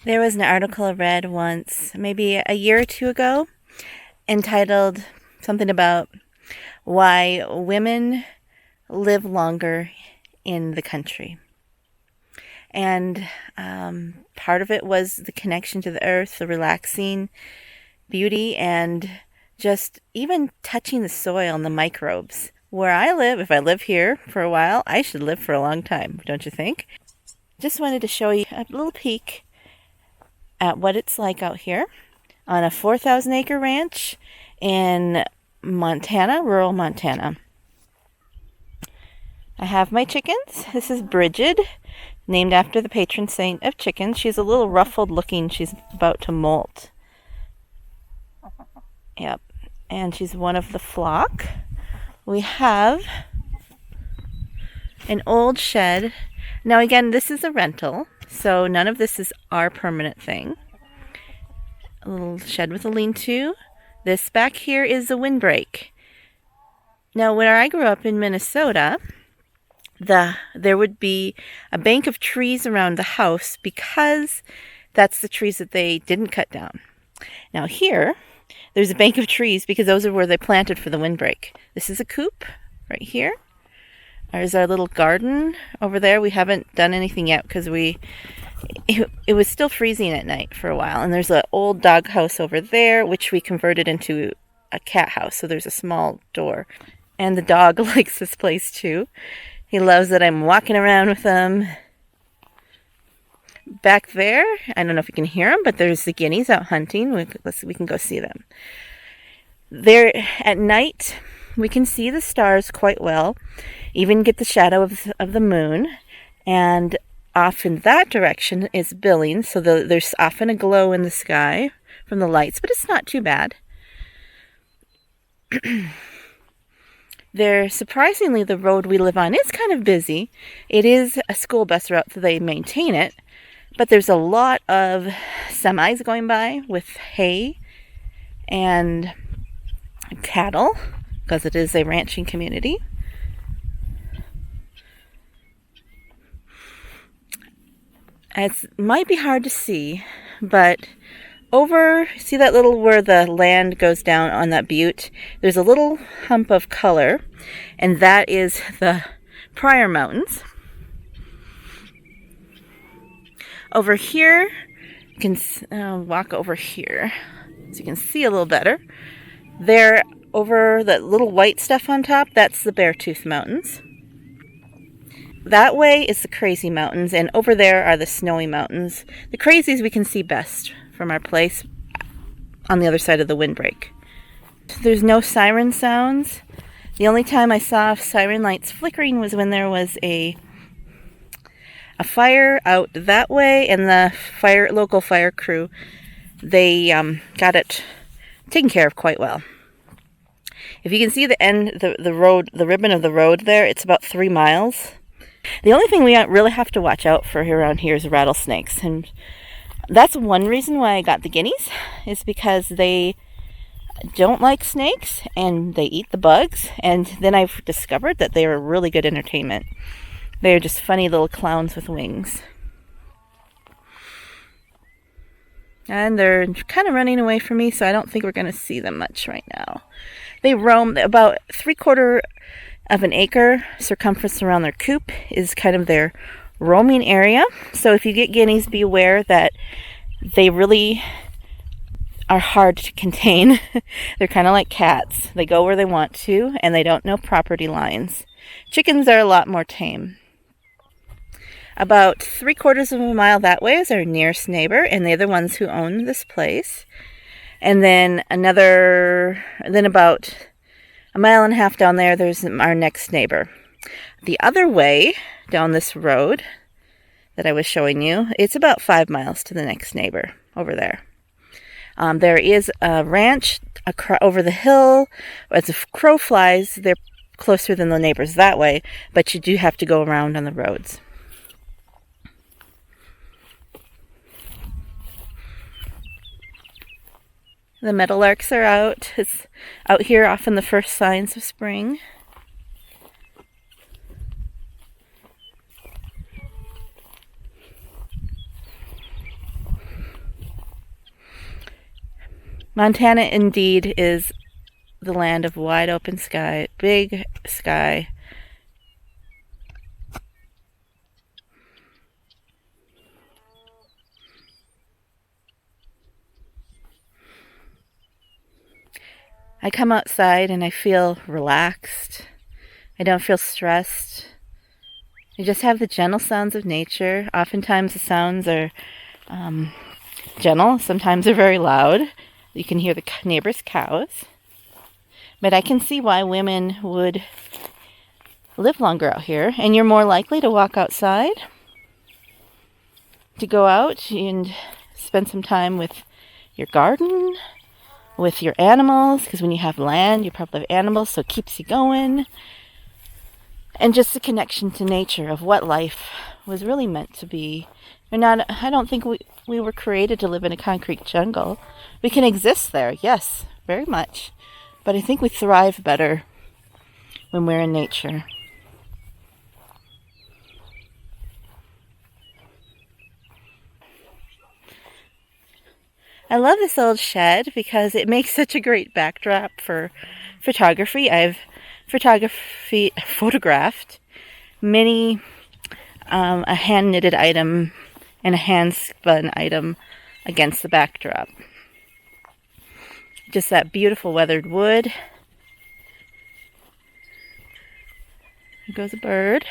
There was an article I read once, maybe a year or two ago, entitled something about why women live longer in the country. And part of it was the connection to the earth, the relaxing beauty, and just even touching the soil and the microbes. Where I live, if I live here for a while, I should live for a long time, don't you think? Just wanted to show you a little peek at what it's like out here on a 4,000 acre ranch in Montana, rural Montana. I have my chickens. This is Bridget, named after the patron saint of chickens. She's a little ruffled looking. She's about to molt. Yep. And she's one of the flock. We have an old shed. Now again, this is a rental, so none of this is our permanent thing. A little shed with a lean-to. This back here is a windbreak. Now, where I grew up in Minnesota, there would be a bank of trees around the house because that's the trees that they didn't cut down. Now here, there's a bank of trees because those are where they planted for the windbreak. This is a coop right here. There's our little garden over there. We haven't done anything yet because it was still freezing at night for a while. And there's an old dog house over there, which we converted into a cat house. So there's a small door. And the dog likes this place too. He loves that I'm walking around with him. Back there, I don't know if you can hear them, but there's the guineas out hunting. We can go see them. There at night, we can see the stars quite well, even get the shadow of the moon. And off in that direction is Billings, so there's often a glow in the sky from the lights, but it's not too bad. Surprisingly, the road we live on is kind of busy. It is a school bus route, so they maintain it. But there's a lot of semis going by with hay and cattle, because it is a ranching community. It might be hard to see, but see that little where the land goes down on that butte? There's a little hump of color, and that is the Pryor Mountains. Over here, you can walk over here so you can see a little better. There, over that little white stuff on top, that's the Beartooth Mountains. That way is the Crazy Mountains, and over there are the Snowy Mountains. The Crazies we can see best from our place on the other side of the windbreak. There's no siren sounds. The only time I saw siren lights flickering was when there was a fire out that way, and the local fire crew, they got it taken care of quite well. If you can see the end, the road, the ribbon of the road there, it's about 3 miles. The only thing we really have to watch out for around here is rattlesnakes, and that's one reason why I got the guineas, is because they don't like snakes and they eat the bugs, and then I've discovered that they are really good entertainment. They're just funny little clowns with wings. And they're kind of running away from me, so I don't think we're going to see them much right now. They roam about 3/4 of an acre circumference around their coop is kind of their roaming area. So if you get guineas, be aware that they really are hard to contain. They're kind of like cats. They go where they want to, and they don't know property lines. Chickens are a lot more tame. About 3/4 of a mile that way is our nearest neighbor, and they're the ones who own this place. And then about 1.5 miles down there, there's our next neighbor. The other way down this road that I was showing you, it's about 5 miles to the next neighbor over there. There is a ranch over the hill. As the crow flies, they're closer than the neighbors that way, but you do have to go around on the roads. The meadowlarks are out. It's out here often the first signs of spring. Montana indeed is the land of wide open sky, big sky. I come outside and I feel relaxed. I don't feel stressed. I just have the gentle sounds of nature. Oftentimes the sounds are gentle. Sometimes they're very loud. You can hear the neighbors' cows. But I can see why women would live longer out here. And you're more likely to walk outside, to go out and spend some time with your garden, with your animals, because when you have land, you probably have animals, so it keeps you going. And just the connection to nature of what life was really meant to be. I don't think we were created to live in a concrete jungle. We can exist there, yes, very much. But I think we thrive better when we're in nature. I love this old shed because it makes such a great backdrop for photography. I've photographed many a hand knitted item and a hand spun item against the backdrop. Just that beautiful weathered wood. There goes a bird.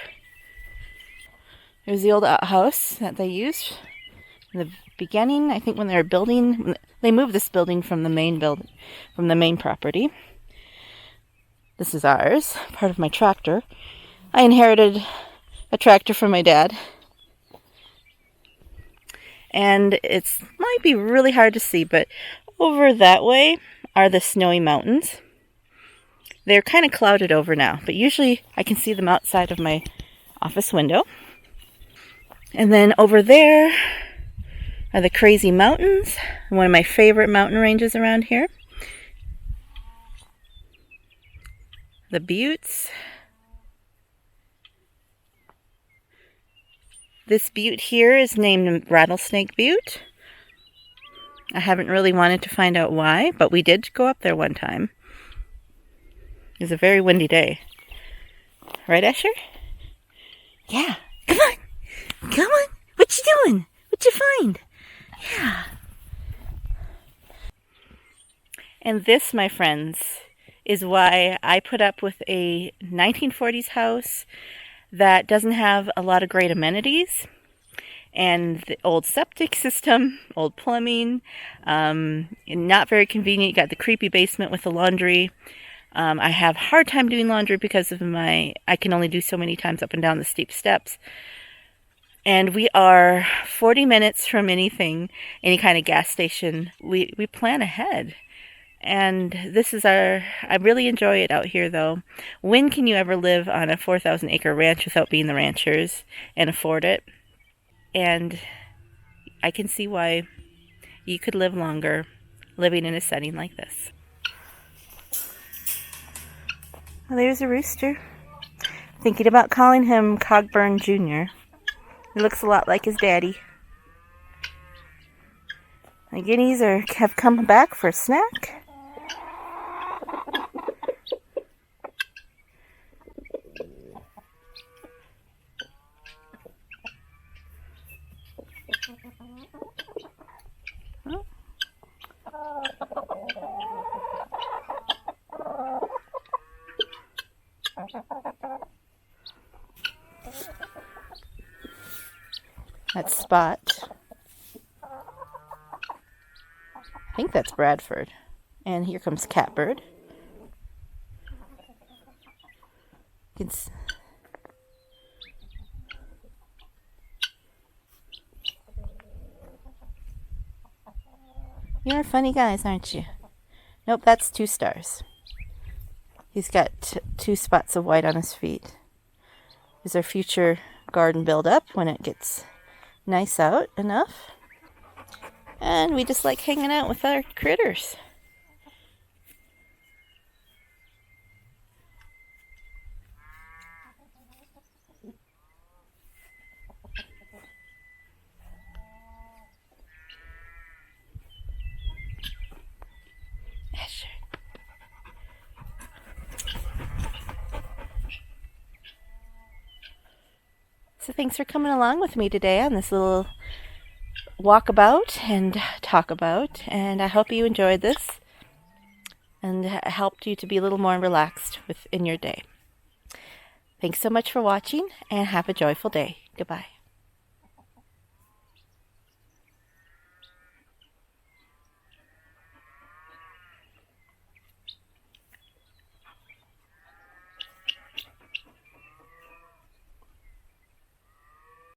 There's the old outhouse that they used in the beginning. I think when they were building, they moved this building from the main property. This is ours, part of my tractor. I inherited a tractor from my dad. And it might be really hard to see, but over that way are the snowy mountains. They're kind of clouded over now, but usually I can see them outside of my office window. And then over there are the Crazy Mountains, one of my favorite mountain ranges around here. The Buttes. This butte here is named Rattlesnake Butte. I haven't really wanted to find out why, but we did go up there one time. It was a very windy day. Right, Asher? Yeah. Come on. Come on. What you doing? What'd you find? Yeah. And this, my friends, is why I put up with a 1940s house that doesn't have a lot of great amenities, and the old septic system, old plumbing, not very convenient. You got the creepy basement with the laundry. I have a hard time doing laundry because of I can only do so many times up and down the steep steps. And we are 40 minutes from any kind of gas station. We plan ahead. And I really enjoy it out here, though. When can you ever live on a 4,000 acre ranch without being the ranchers and afford it? And I can see why you could live longer living in a setting like this. Well, there's a rooster. Thinking about calling him Cogburn Jr. He looks a lot like his daddy. The guineas have come back for a snack. That's Spot. I think that's Bradford. And here comes Catbird. You're funny guys, aren't you? Nope, that's 2 stars. He's got 2 spots of white on his feet. Is our future garden build-up when it gets nice out enough. And we just like hanging out with our critters. So thanks for coming along with me today on this little walkabout and talk about, and I hope you enjoyed this and helped you to be a little more relaxed within your day. Thanks so much for watching, and have a joyful day. Goodbye.